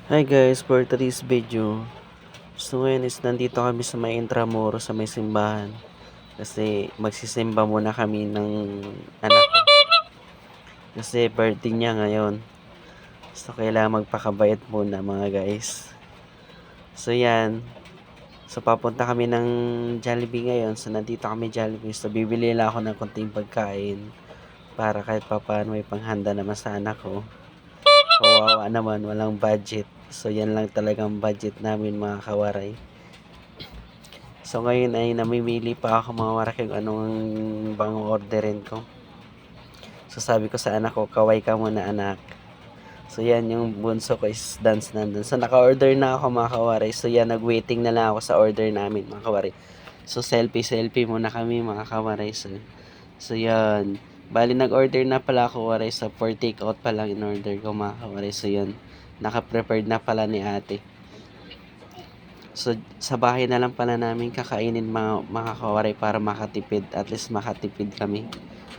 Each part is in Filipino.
Hi guys, for today's video. So ngayon is nandito kami sa may Intramuro sa may simbahan. Kasi magsisimba muna kami ng anak ko. Kasi birthday niya ngayon. So kailangan magpakabayad muna mga guys. So yan. So papunta kami ng Jollibee ngayon. So nandito kami Jollibee. So bibili lang ako ng konting pagkain. Para kahit papaano may panghanda naman sa anak ko. Kawawa naman, walang budget. So yan lang talagang budget namin mga kawaray. So ngayon ay namimili pa ako mga warak kung anong bang orderin ko. So sabi ko sa anak ko, kaway ka muna anak. So yan yung bunso ko is dance nandun. So naka-order na ako mga kawaray. So yan, nag-waiting na lang ako sa order namin mga kawaray. So selfie muna kami mga kawaray. So yan. Bali nag-order na pala ako waray. So for take out pa lang in order ko mga kawaray. So yan. Naka-prepared na pala ni ate. So, sa bahay na lang pala namin kakainin mga kawaray para makatipid. At least makatipid kami.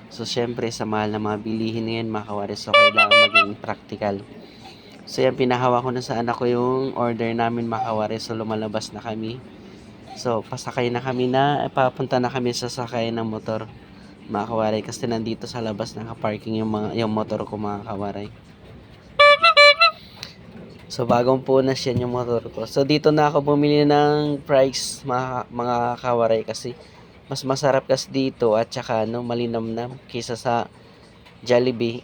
So, syempre, sa mahal na mga bilihin ngayon mga kawaray. So, kailangan maging practical. So, yan, pinahawa ko na sa anak ko yung order namin mga kawaray. So, lumalabas na kami. So, pasakay na kami papunta na kami sa sakay ng motor mga kawaray. Kasi nandito sa labas nakaparking yung motor ko mga kawaray. So, bagong punas yan yung motor ko. So, dito na ako bumili ng fries, mga kawaray, kasi mas masarap kasi dito at saka malinamnam kaysa sa Jollibee.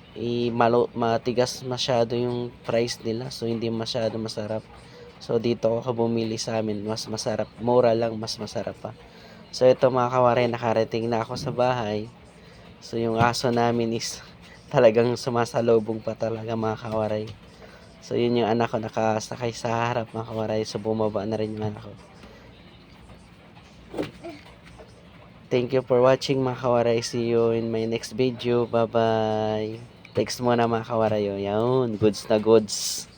Matigas masyado yung price nila. So, hindi masyado masarap. So, dito ako bumili sa amin. Mas masarap. Mura lang, mas masarap pa. So, ito mga kawaray, nakarating na ako sa bahay. So, yung aso namin is talagang sumasalubong pa talaga mga kawaray. So, yun yung anak ko nakasakay sa harap mga kawaray. So, bumaba na rin yung anak ko. Thank you for watching mga kawaray. See you in my next video. Bye-bye. Text mo na mga kawaray. Yan. Goods na goods.